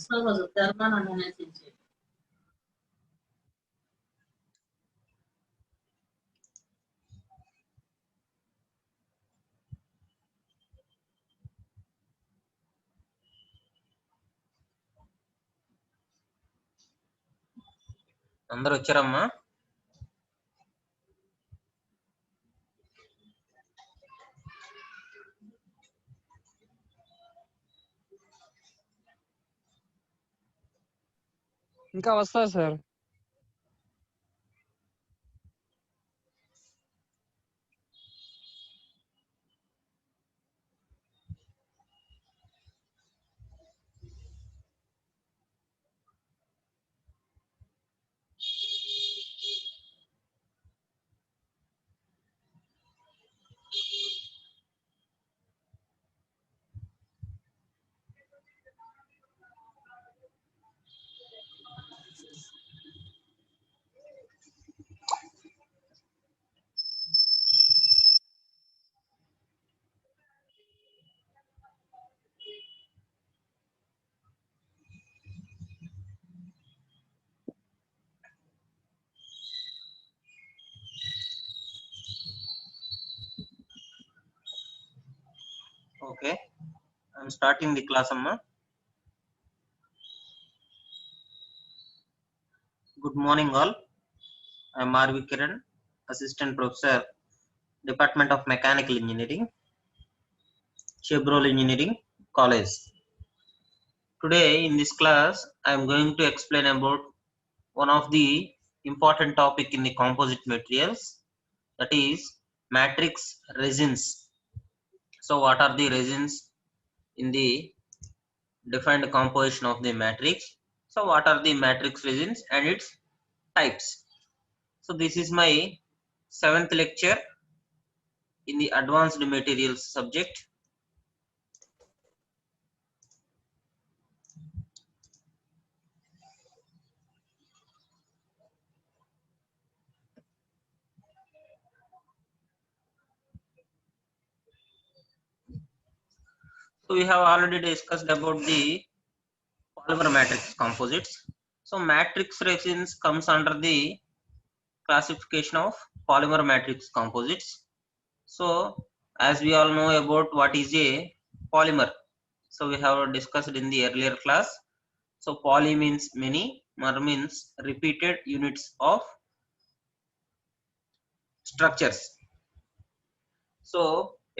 సహజ ధర్మాన్ని అనేసి అందరూ వచ్చారమ్మా? ఇంకా వస్తారు sir. Okay, I'm starting the class, amma. Good morning all. I'm R.V. Kiran, Assistant Professor, Department of Mechanical Engineering, Chevrolet Engineering College. Today in this class, I'm going to explain about one of the important topic in the composite materials, that is matrix resins. So what are the resins in the defined composition of the matrix? So what are the matrix resins and its types? So this is my 7th lecture in the advanced materials subject. So we have already discussed about the polymer matrix composites. So matrix resins comes under the classification of polymer matrix composites. So as we all know about what is a polymer, so we have discussed in the earlier class. So poly means many, mer means repeated units of structures. So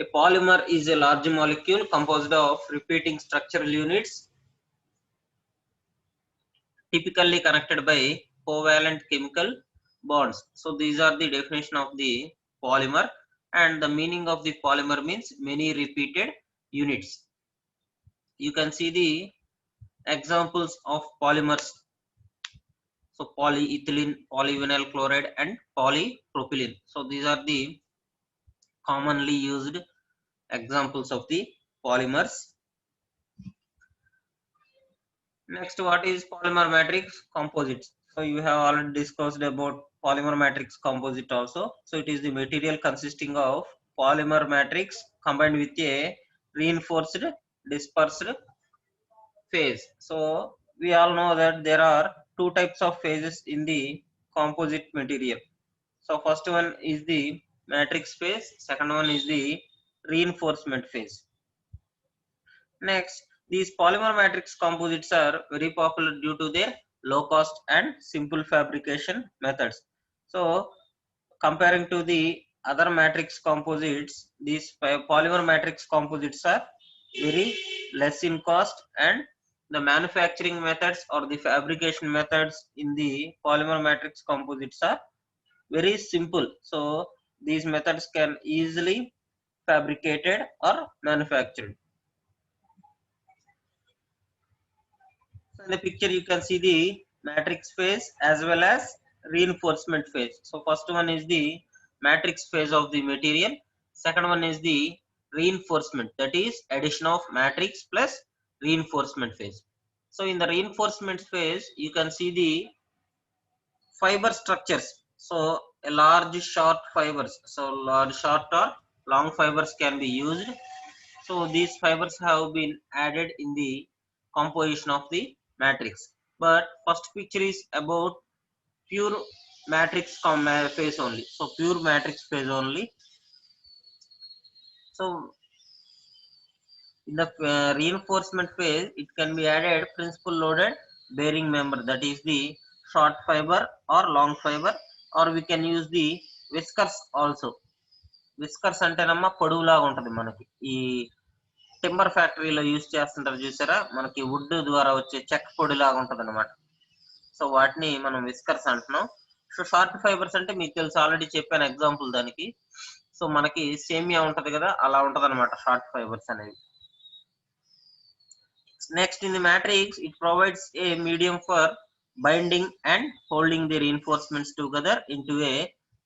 a polymer is a large molecule composed of repeating structural units, typically connected by covalent chemical bonds. So these are the definition of the polymer, and the meaning of the polymer means many repeated units. You can see the examples of polymers. So polyethylene, polyvinyl chloride and polypropylene. So these are the commonly used examples of the polymers. Next, what is polymer matrix composites? So you have already discussed about polymer matrix composite also. So it is the material consisting of polymer matrix combined with a reinforced dispersed phase. So we all know that there are two types of phases in the composite material. So first one is the matrix phase, second one is the reinforcement phase. Next, these polymer matrix composites are very popular due to their low cost and simple fabrication methods. So comparing to the other matrix composites, these polymer matrix composites are very less in cost, and the manufacturing methods or the fabrication methods in the polymer matrix composites are very simple. So these methods can easily fabricated or manufactured. So in the picture you can see the matrix phase as well as reinforcement phase. So first one is the matrix phase of the material, second one is the reinforcement, that is addition of matrix plus reinforcement phase. So in the reinforcement phase you can see the fiber structures. So a large short fibers, so large short or long fibers can be used. So these fibers have been added in the composition of the matrix. But first picture is about pure matrix phase only. So pure matrix phase only. So in the reinforcement phase, it can be added principal loaded bearing member, that is the short fiber or long fiber, or we can use the whiskers also. Whiskers అంటేనమ్మా పొడవులాగా ఉంటది మనకి ఈ timber ఫ్యాక్టరీలో use చేస్తుంటారు చూసారా మనకి would ద్వారా వచ్చే చెక్క పొడిలాగా ఉంటది అనమాట సో వాటిని మనం విస్కర్స్ అంటున్నాం సో షార్ట్ ఫైబర్స్ అంటే మీకు తెలుసు ఆల్రెడీ చెప్పాను ఎగ్జాంపుల్ దానికి సో మనకి సేమియా ఉంటది కదా అలా ఉంటది అనమాట షార్ట్ ఫైబర్స్ అనేవి next in the matrix it provides A medium for binding and holding the reinforcements together into a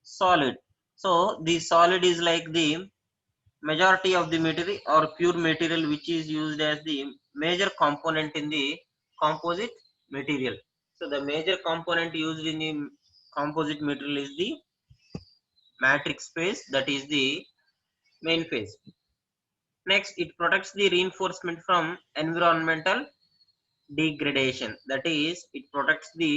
solid. So the solid is like the majority of the material or pure material which is used as the major component in the composite material. So the major component used in the composite material is the matrix phase, that is the main phase. Next, it protects the reinforcement from environmental degradation, that is it protects the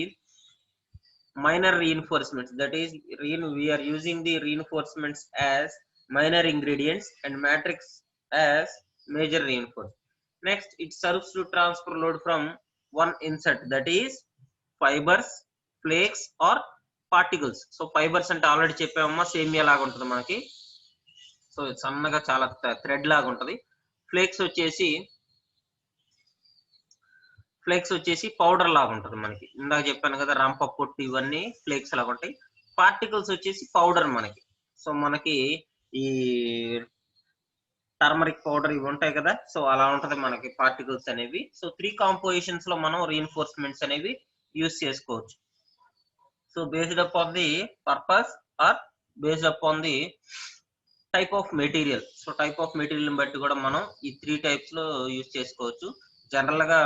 minor reinforcements, that is we are using the reinforcements as minor ingredients and matrix as major reinforcement. Next, it serves to transfer load from one insert, that is fibers, flakes or particles. So fibers అంటే already చెప్పామమ్మా సేమియా లాగా ఉంటుంది మనకి so సన్నగా చాలా thread లాగా ఉంటుంది flakes వచ్చేసి పౌడర్ లాగా ఉంటుంది మనకి ఇందాక చెప్పాను కదా రంప పొట్టు ఇవన్నీ ఫ్లేక్స్ లాగా ఉంటాయి పార్టికల్స్ వచ్చేసి పౌడర్ మనకి సో మనకి ఈ టర్మరిక్ పౌడర్ ఇవి ఉంటాయి కదా సో అలా ఉంటది మనకి పార్టికల్స్ అనేవి సో 3 కాంపోజిషన్స్ లో మనం రీఇన్ఫోర్స్మెంట్స్ అనేవి యూస్ చేసుకోవచ్చు so based upon the purpose or based upon the type of material so type of material బట్టి కూడా మనం ఈ 3 టైప్స్ లో యూస్ చేసుకోవచ్చు జనరల్ గా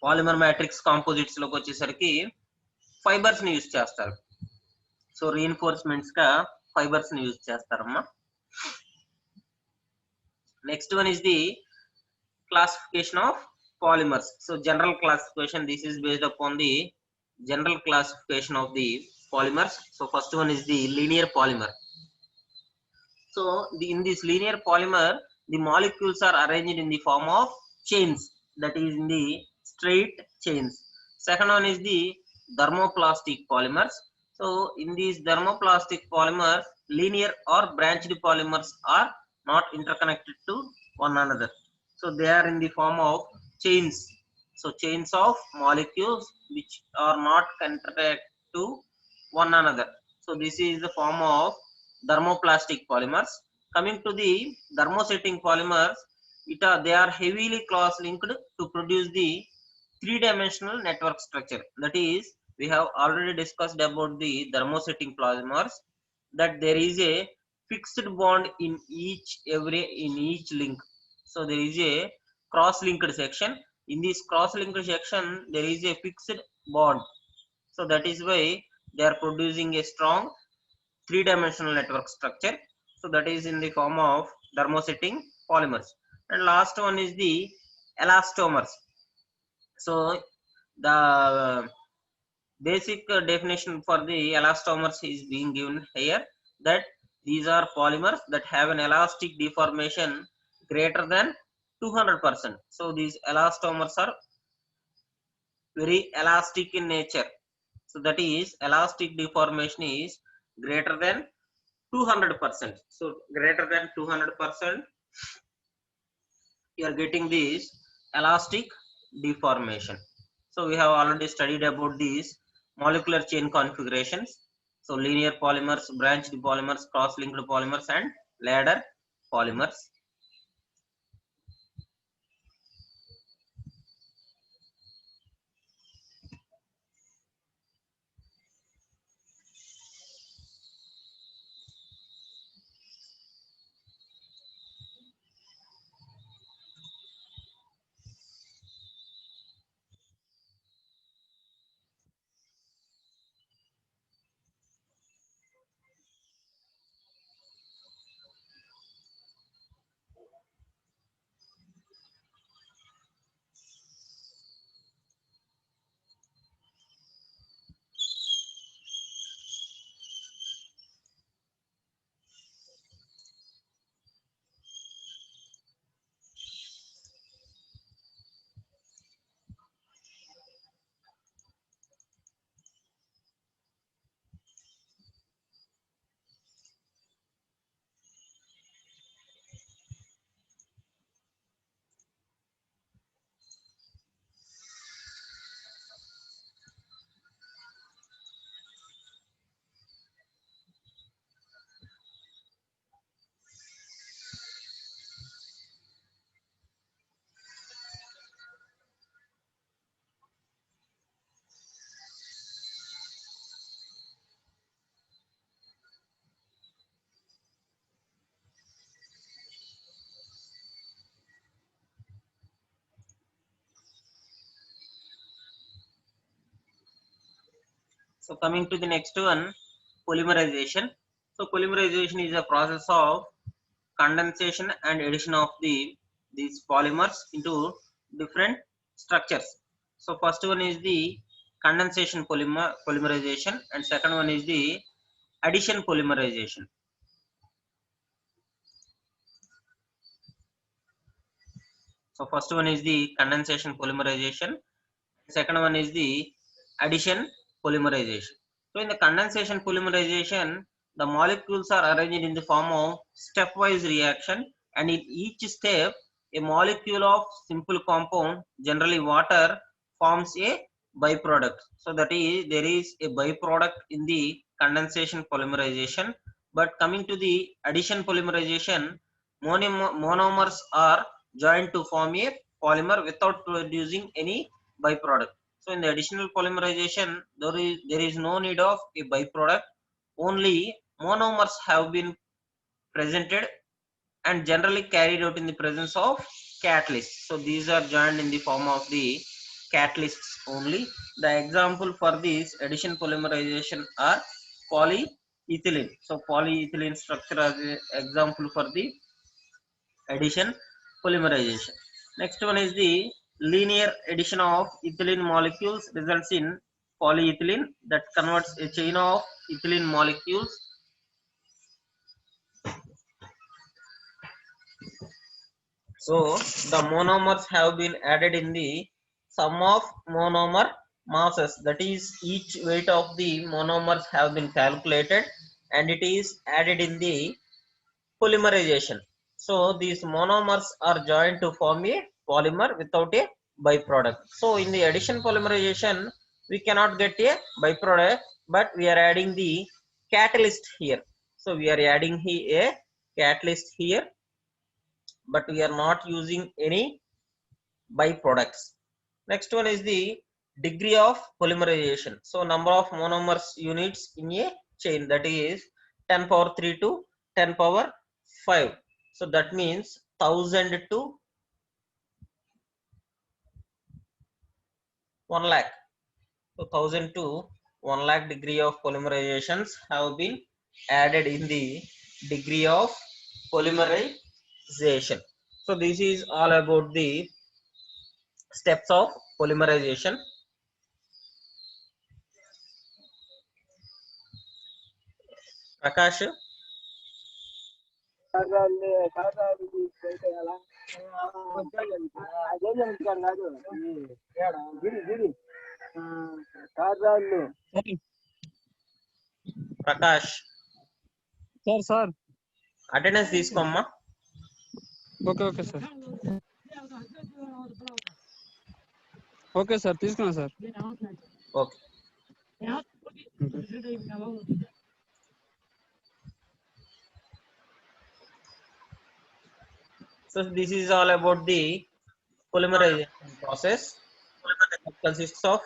పాలిమర్ మ్యాట్రిక్స్ కాంపోజిట్స్ లోకి వచ్చేసరికి ఫైబర్స్ ని యూజ్ చేస్తారు సో రీఇన్ఫోర్స్మెంట్స్ గా ఫైబర్స్ ని యూజ్ చేస్తారమ్మా next one is the classification of polymers. So general classification, this is based upon the general classification of the polymers. So first one is the linear polymer. So in this linear polymer, the molecules are arranged in the form of chains, that is in the straight chains. Second one is the thermoplastic polymers. So in these thermoplastic polymers, linear or branched polymers are not interconnected to one another. So they are in the form of chains. So chains of molecules which are not connected to one another. So this is the form of thermoplastic polymers. Coming to the thermosetting polymers, they are heavily cross linked to produce the three-dimensional network structure. That is, we have already discussed about the thermosetting polymers, that there is a fixed bond in each link. So there is a cross-linked section. In this cross-linked section, there is a fixed bond. So that is why they are producing a strong three-dimensional network structure. So that is in the form of thermosetting polymers. And last one is the elastomers. So the basic definition for the elastomers is being given here, that these are polymers that have an elastic deformation greater than 200%. So these elastomers are very elastic in nature. So that is elastic deformation is greater than 200%. So greater than 200%, you are getting this elastic deformation. So we have already studied about these molecular chain configurations. So linear polymers, branched polymers, cross-linked polymers and ladder polymers. So coming to the next one, polymerization. So polymerization is a process of condensation and addition of these polymers into different structures. So first one is the condensation polymerization, and second one is the addition polymerization. So first one is the condensation polymerization, second one is the addition polymerization. So in the condensation polymerization, the molecules are arranged in the form of stepwise reaction, and in each step a molecule of simple compound, generally water, forms a byproduct. So that is, there is a byproduct in the condensation polymerization. But coming to the addition polymerization, monomers are joined to form a polymer without producing any byproduct. So in the additional polymerization, there is no need of a byproduct. Only monomers have been presented and generally carried out in the presence of catalysts. So these are joined in the form of the catalysts only. The example for this addition polymerization are polyethylene. So polyethylene structure as an example for the addition polymerization. Next one is the linear addition of ethylene molecules results in polyethylene that converts a chain of ethylene molecules. So the monomers have been added in the sum of monomer masses, that is each weight of the monomers have been calculated and it is added in the polymerization. So these monomers are joined to form a polymer without a byproduct. So in the addition polymerization, we cannot get a byproduct, but we are adding the catalyst here. So we are adding here a catalyst here, but we are not using any byproducts. Next one is the degree of polymerization. So number of monomers units in a chain, that is 10 power 3 to 10 power 5. So that means 1000 to 1 lakh. So 1000 to 1 lakh degree of polymerizations have been added in the degree of polymerization. So this is all about the steps of polymerization. Prakash, Prakash, sir attendance తీసుకోమ్మా. Okay okay sir okay sir తీసుకున్నా sir okay. So this is all about the polymerization process. It consists of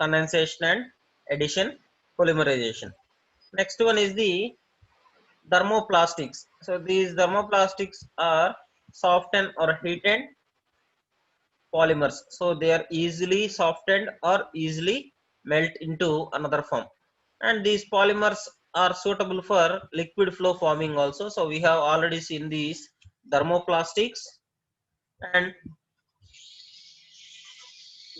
condensation and addition polymerization. Next one is the thermoplastics. So these thermoplastics are softened or heated polymers. So they are easily softened or easily melt into another form. And these polymers are suitable for liquid flow forming also. So we have already seen these thermoplastics, and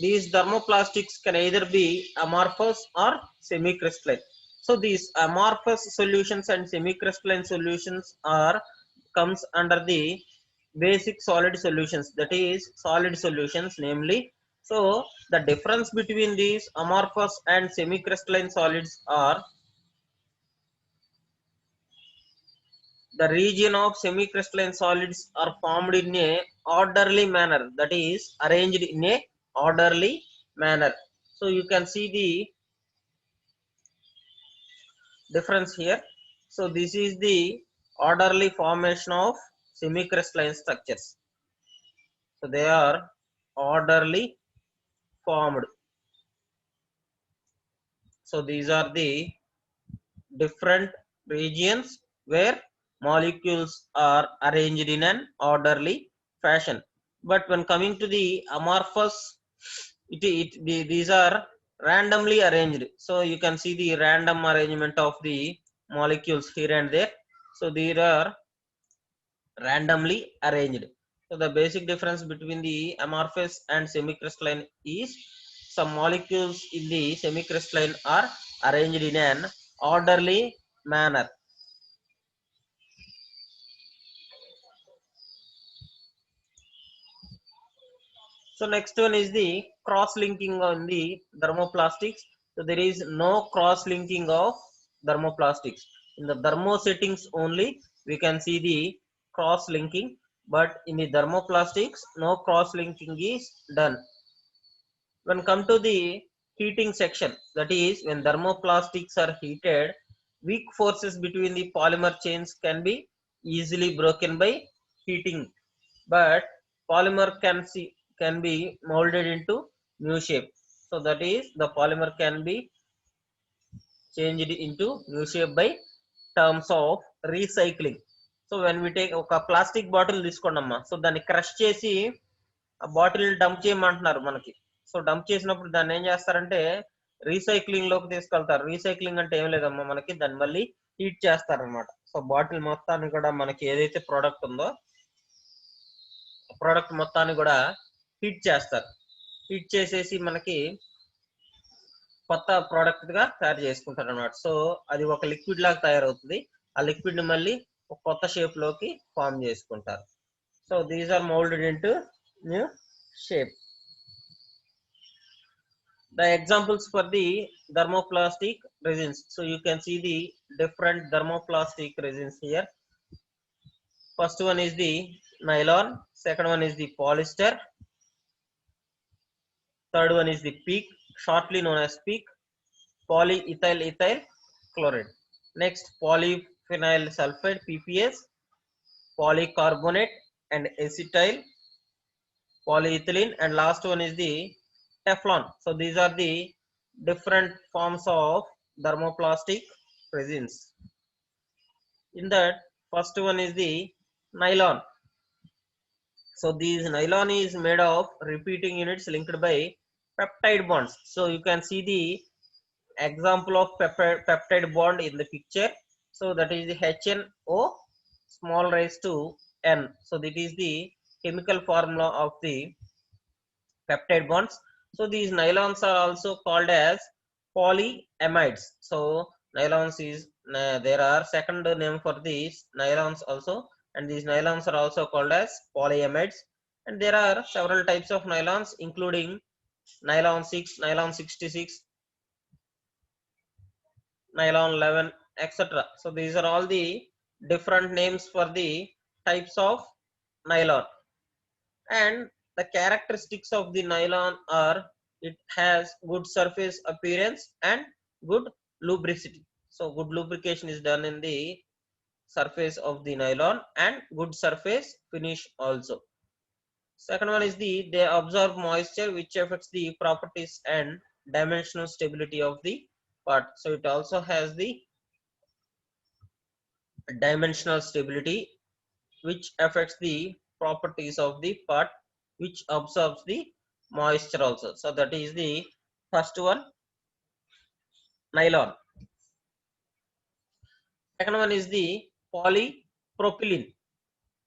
these thermoplastics can either be amorphous or semi-crystalline. So these amorphous solutions and semi-crystalline solutions are comes under the basic solid solutions, that is solid solutions namely. So the difference between these amorphous and semi-crystalline solids are the region of semi-crystalline solids are formed in a orderly manner, that is arranged in a orderly manner. So you can see the difference here. So this is the orderly formation of semi-crystalline structures. So they are orderly formed. So these are the different regions where molecules are arranged in an orderly fashion. But when coming to the amorphous, these are randomly arranged. So you can see the random arrangement of the molecules here and there. So these are randomly arranged. So the basic difference between the amorphous and semicrystalline is some molecules in the semicrystalline are arranged in an orderly manner. So next one is the cross-linking on the thermoplastics. So there is no cross-linking of thermoplastics. In the thermo settings only we can see the cross-linking, but in the thermoplastics no cross-linking is done. When come to the heating section, that is when thermoplastics are heated, weak forces between the polymer chains can be easily broken by heating, but polymer can be molded into new shape. So that is the polymer can be changed into new shape by terms of recycling. So when we take ఒక plastic bottle తీసుకోండమ్మా, so దాన్ని crush చేసి ఆ bottle dump చేయమంటున్నారు మనకి. So dump చేసినప్పుడు దాన్ని ఏం చేస్తారంటే రీసైక్లింగ్ లోకి తీసుకెళ్తారు. రీసైక్లింగ్ అంటే ఏం లేదమ్మా, మనకి దాన్ని మళ్ళీ హీట్ చేస్తారనమాట. సో బాటిల్ మొత్తాన్ని కూడా మనకి ఏదైతే ప్రోడక్ట్ ఉందో ప్రోడక్ట్ మొత్తాన్ని కూడా హీట్ చేస్తారు. హీట్ చేసేసి మనకి కొత్త ప్రోడక్ట్ గా తయారు చేసుకుంటారు అనమాట. సో అది ఒక లిక్విడ్ లాగా తయారవుతుంది. ఆ లిక్విడ్ ని మళ్ళీ ఒక కొత్త షేప్ లోకి ఫామ్ చేసుకుంటారు. So these are moulded into new shape. The examples for the thermoplastic resins. So you can see the different thermoplastic resins here. First one is the nylon, second one is the polyester, third one is the PEEK, shortly known as PEEK, polyethyl ethyl chloride. Next, polyphenyl sulfide PPS, polycarbonate and acetyl, polyethylene, and last one is the Teflon. So these are the different forms of thermoplastic resins. In that, first one is the nylon. So this nylon is made of repeating units linked by peptide bonds. So you can see the example of peptide bond in the picture. So that is the HNO small raised to N. So that is the chemical formula of the peptide bonds. So these nylons are also called as polyamides. So nylons is there are second name for these nylons also, and these nylons are also called as polyamides. And there are several types of nylons including nylon 6, nylon 66, nylon 11, etc. So these are all the different names for the types of nylon. And the characteristics of the nylon are it has good surface appearance and good lubricity. So good lubrication is done in the surface of the nylon and good surface finish also. Second one is they absorb moisture, which affects the properties and dimensional stability of the part. So it also has the dimensional stability which affects the properties of the part, which absorbs the moisture also. So that is the first one, nylon. Second one is the polypropylene.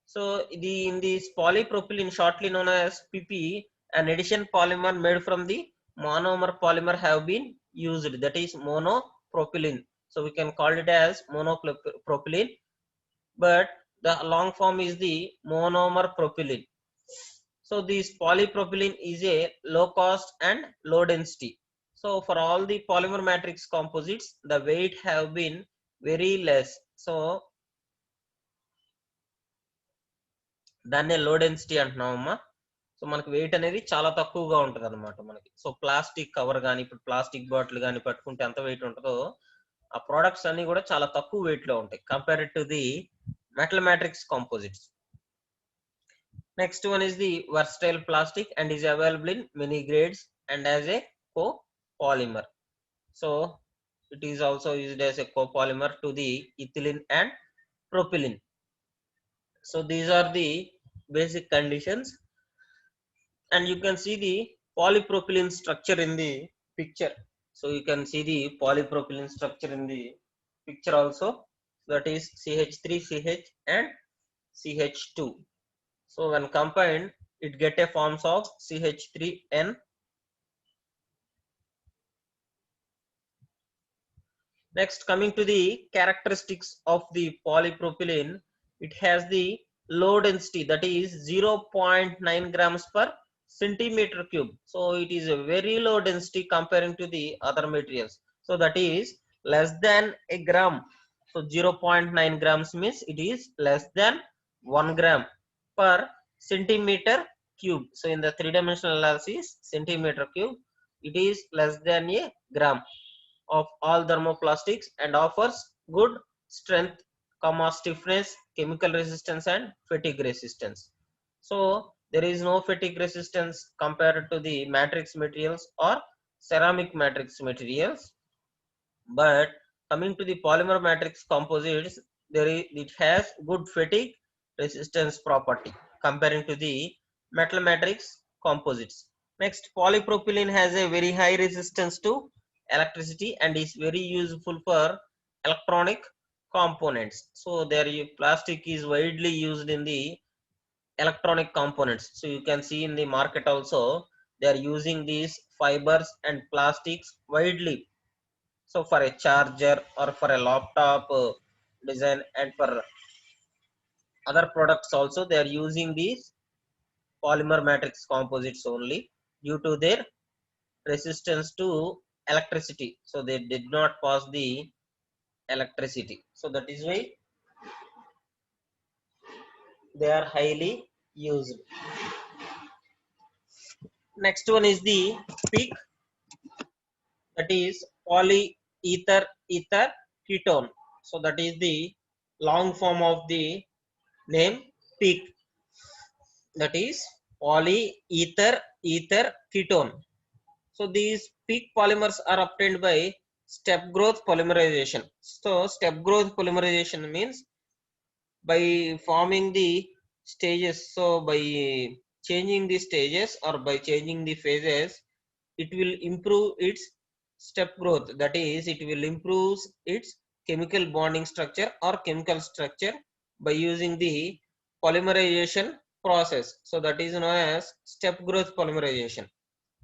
So in this polypropylene, shortly known as PP, an addition polymer made from the monomer polymer have been used, that is monopropylene. So we can call it as monopropylene, but the long form is the monomer propylene. So this polypropylene is a low cost and low density. So for all the polymer matrix composites, the weight have been very less. So దాన్నే low density అంటున్నామమ్మా. So మనకి wait అనేది చాలా తక్కువగా ఉంటుంది అనమాట మనకి. So plastic cover కానీ ఇప్పుడు ప్లాస్టిక్ బాటిల్ కానీ పట్టుకుంటే ఎంత వెయిట్ ఉంటుందో ఆ ప్రోడక్ట్స్ అన్ని కూడా చాలా తక్కువ వెయిట్ లో ఉంటాయి compared to the metal matrix composites. Next one is the versatile plastic and is available in many grades and as a copolymer. So it is also used as a copolymer to the ethylene and propylene. So these are the basic conditions, and you can see the polypropylene structure in the picture. So you can see the polypropylene structure in the picture also. That is CH3, CH and CH2. So when combined, it get a forms of CH3N. Next, coming to the characteristics of the polypropylene, it has the low density, that is 0.9 grams per centimeter cube. So it is a very low density comparing to the other materials. So that is less than a gram. So 0.9 grams means it is less than 1 gram per centimeter cube. So in the three-dimensional analysis, centimeter cube, it is less than a gram of all thermoplastics and offers good strength, stiffness, chemical resistance and fatigue resistance. So there is no fatigue resistance compared to the matrix materials or ceramic matrix materials. But coming to the polymer matrix composites, it has good fatigue resistance property comparing to the metal matrix composites. Next, polypropylene has a very high resistance to electricity and is very useful for electronic components. So their plastic is widely used in the electronic components. So you can see in the market also they are using these fibers and plastics widely. So for a charger or for a laptop design and for other products also they are using these polymer matrix composites only due to their resistance to electricity. So they did not pass the electricity. So that is why they are highly used. Next one is the PEEK, that is polyether ether ketone. So that is the long form of the name PEEK, that is polyether ether ketone. So these PEEK polymers are obtained by step growth polymerization. So step growth polymerization means by forming the stages. So by changing the stages or by changing the phases, it will improve its step growth. That is, it will improve its chemical bonding structure or chemical structure by using the polymerization process. So that is known as step growth polymerization.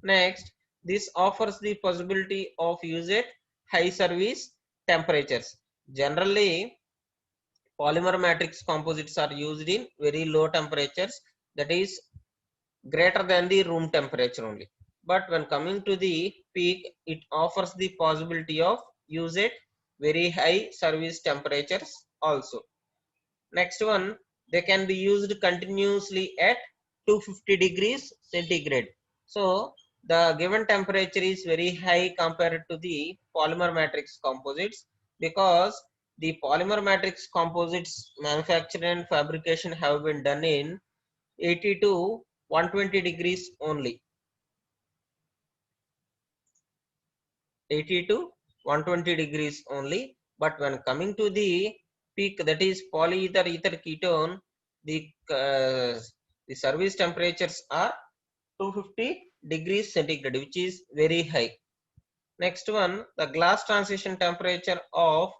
Next, this offers the possibility of use at high service temperatures. Generally, polymer matrix composites are used in very low temperatures, that is greater than the room temperature only. But when coming to the PEEK, it offers the possibility of use at very high service temperatures also. Next one, they can be used continuously at 250 degrees centigrade. So the given temperature is very high compared to the polymer matrix composites, because the polymer matrix composites manufacture and fabrication have been done in 80 to 120 degrees only. 80 to 120 degrees only. But when coming to the PEEK, that is polyether ether ketone, the the service temperatures are 250 degrees centigrade, which is very high. Next one, the glass transition temperature of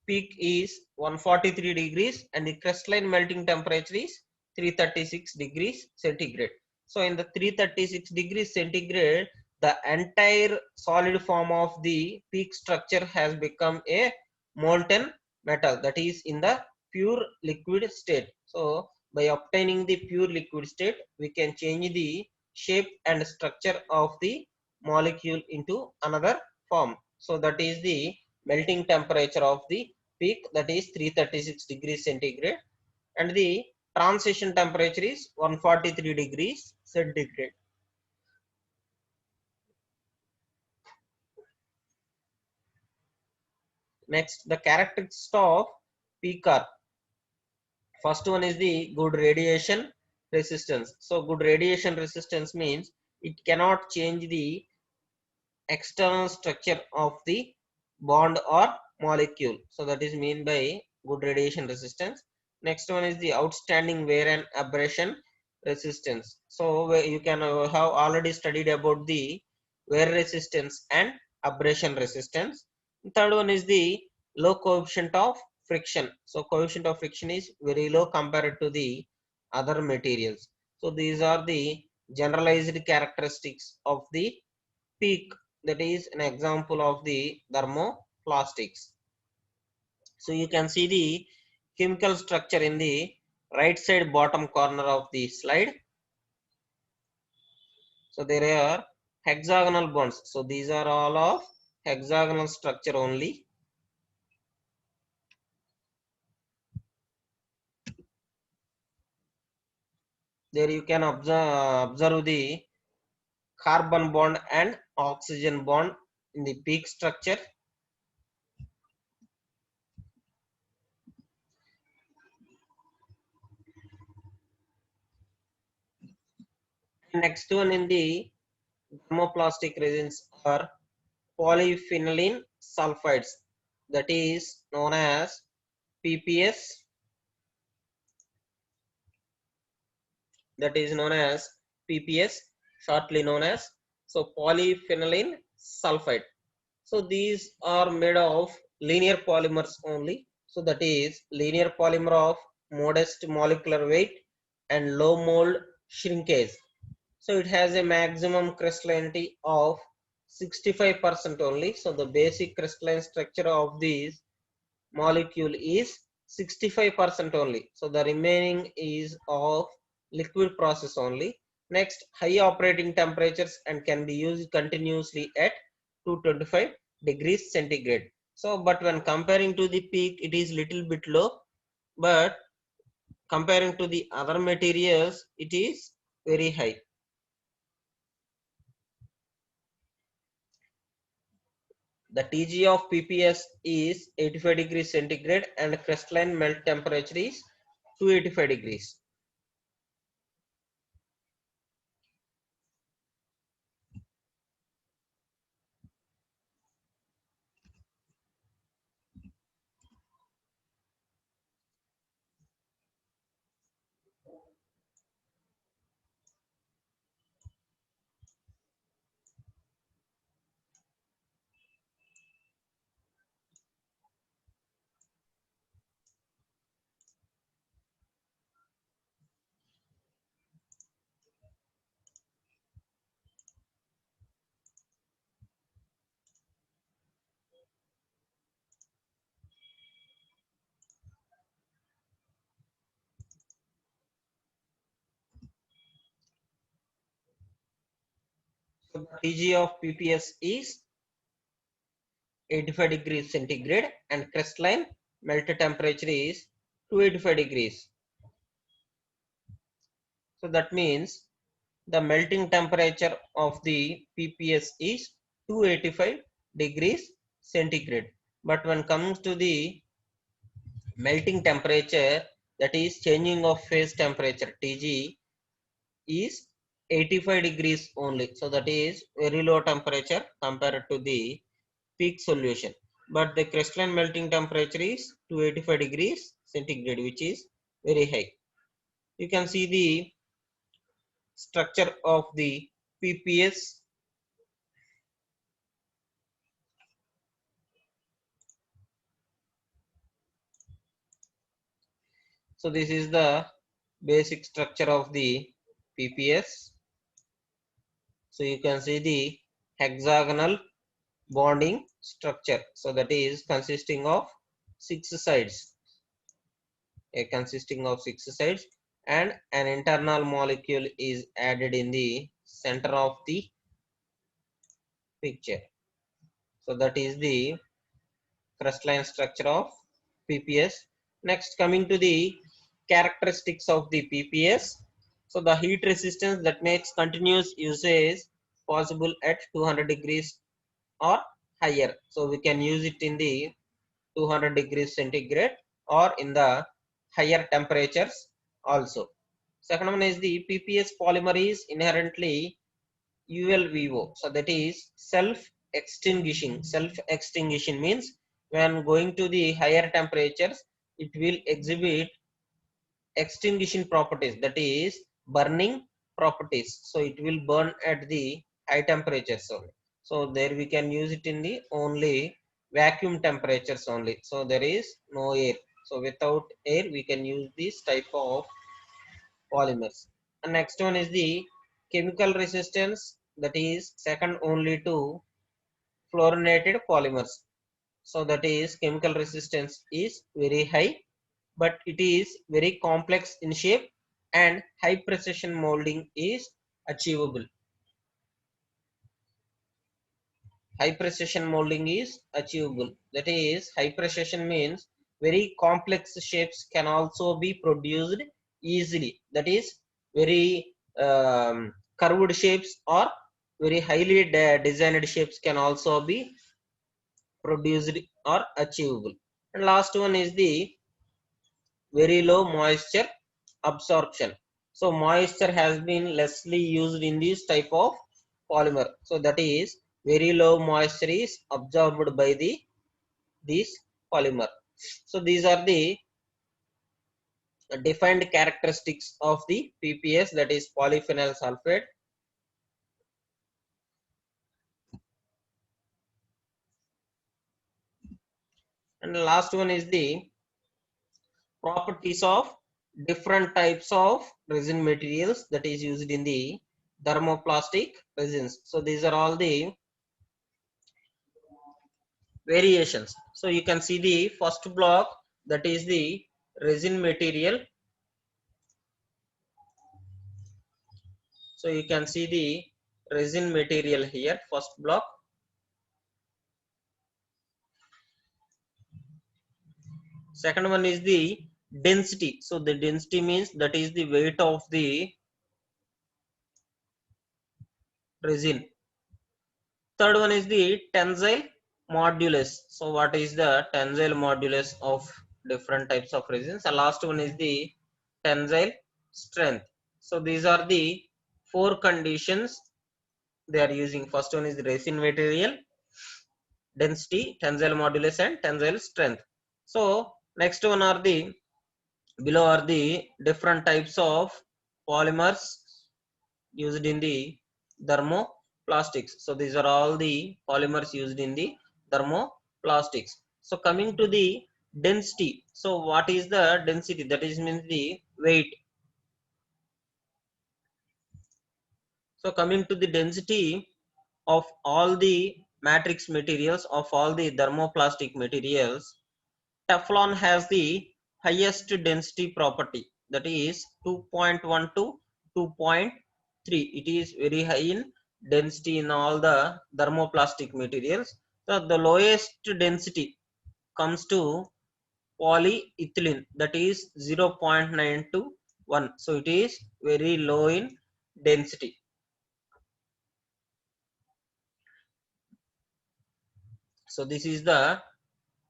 PEEK is 143 degrees and the crystalline melting temperature is 336 degrees centigrade. So in the 336 degrees centigrade, the entire solid form of the PEEK structure has become a molten metal, that is in the pure liquid state. So by obtaining the pure liquid state, we can change the shape and structure of the molecule into another form. So that is the melting temperature of the PEEK, that is 336 degrees centigrade, and the transition temperature is 143 degrees centigrade. Next, the characteristics of PEEK are: first one is the good radiation resistance. So good radiation resistance means it cannot change the external structure of the bond or molecule. So that is mean by good radiation resistance. Next one is the outstanding wear and abrasion resistance. So you can have already studied about the wear resistance and abrasion resistance. The third one is the low coefficient of friction. So coefficient of friction is very low compared to the other materials. So these are the generalized characteristics of the PEEK, that is an example of the thermoplastics. So you can see the chemical structure in the right side bottom corner of the slide. So there are hexagonal bonds. So these are all of hexagonal structure only. There you can observe the carbon bond and oxygen bond in the PEEK structure. Next one in the thermoplastic resins are polyphenylene sulfides, that is known as PPS, shortly known as polyphenylene sulfide. So these are made of linear polymers only. So that is linear polymer of modest molecular weight and low mold shrinkage. So it has a maximum crystallinity of 65% only. So the basic crystalline structure of this molecule is 65% only. So the remaining is of liquid process only. Next, high operating temperatures and can be used continuously at 225 degrees centigrade. So but when comparing to the PEEK, it is little bit low, but comparing to the other materials, it is very high. The Tg of PPS is 85 degrees centigrade and crystalline melt temperature is 285 degrees. So the Tg of PPS is 85 degrees centigrade and crystalline melt temperature is 285 degrees. So that means the melting temperature of the PPS is 285 degrees centigrade. But when comes to the melting temperature, that is changing of phase temperature, Tg is 85 degrees only. So that is very low temperature compared to the PEEK solution. But the crystalline melting temperature is 285 degrees centigrade, which is very high. You can see the structure of the PPS. So this is the basic structure of the PPS. So you can see the hexagonal bonding structure. So that is consisting of 6 sides. And an internal molecule is added in the center of the picture. So that is the crystalline structure of PPS. Next, coming to the characteristics of the PPS. So the heat resistance that makes continuous usage possible at 200 degrees or higher. So we can use it in the 200 degrees centigrade or in the higher temperatures also. Second one is the PPS polymer is inherently ULVO. So that is self-extinguishing. Self-extinguishing means when going to the higher temperatures, it will exhibit extinguishing properties, that is burning properties. So it will burn at the high temperatures only. So there we can use it in the only vacuum temperatures only, so there is no air. So without air we can use this type of polymers. And next one is the chemical resistance, that is second only to fluorinated polymers. So that is chemical resistance is very high, but it is very complex in shape and high precision molding is achievable. High precision molding is achievable. That is, high precision means very complex shapes can also be produced easily. That is, very curved shapes or very highly designed shapes can also be produced or achievable. And last one is the very low moisture absorption. So moisture has been lessly used in this type of polymer. So that is, very low moisture is absorbed by this polymer. So these are the defined characteristics of the PPS, that is polyphenol sulfate. And the last one is the properties of different types of resin materials that is used in the thermoplastic resins. So these are all the variations. So you can see the first block, that is the resin material. So you can see the resin material here, first block. Second one is the density. So the density means that is the weight of the resin. Third one is the tensile modulus. So what is the tensile modulus of different types of resins? The last one is the tensile strength. So these are the four conditions they are using. First one is the resin material, density, tensile modulus, and tensile strength. So next one are the below are the different types of polymers used in the thermoplastics. So these are all the polymers used in the thermoplastics. So coming to the density. So what is the density? That is means the weight. So coming to the density of all the matrix materials, of all the thermoplastic materials, Teflon has the highest density property, that is 2.1 to 2.3. It is very high in density in all the thermoplastic materials. So the lowest density comes to polyethylene, that is 0.9 to 1. So it is very low in density. So this is the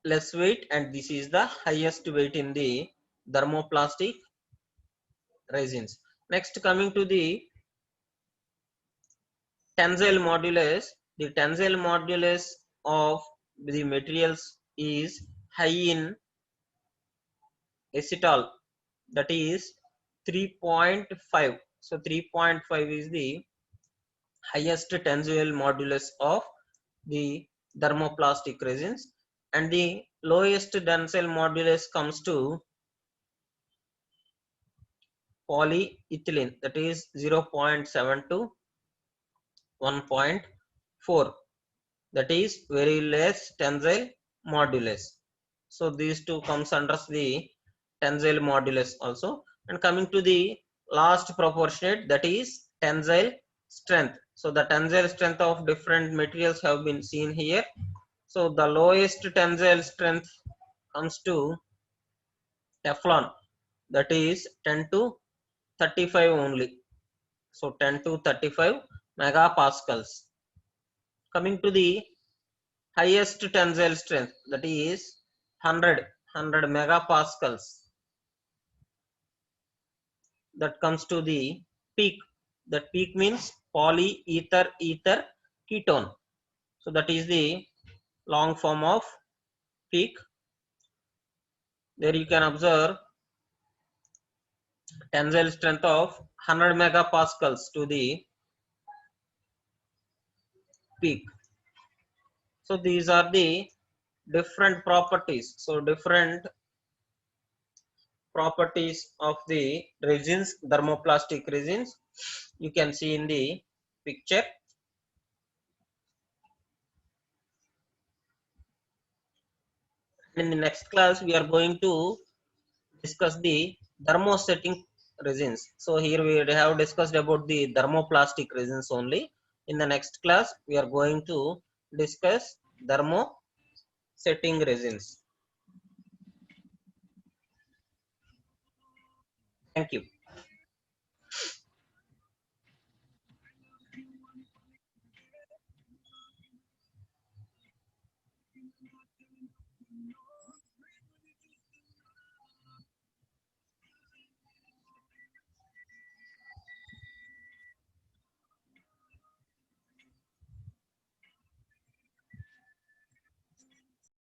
less weight and this is the highest weight in the thermoplastic resins. Next, coming to the tensile modulus, the tensile modulus of the materials is high in acetal, that is 3.5. So 3.5 is the highest tensile modulus of the thermoplastic resins, and the lowest tensile modulus comes to polyethylene, that is 0.7 to 1.4, that is very less tensile modulus. So these two comes under the tensile modulus also. And coming to the last proportionate, that is tensile strength. So the tensile strength of different materials have been seen here. So the lowest tensile strength comes to Teflon, that is 10 to 35 only. So 10 to 35 megapascals. Coming to the highest tensile strength, that is 100 megapascals. That comes to the peak. That peak means polyether ether ketone. So that is the long form of peak. There you can observe tensile strength of 100 megapascals to the peak. So these are the different properties. So different properties of the resins, thermoplastic resins, you can see in the picture. In the next class we are going to discuss the thermosetting resins. So here we have discussed about the thermoplastic resins only. In the next class we are going to discuss thermosetting resins. Thank you.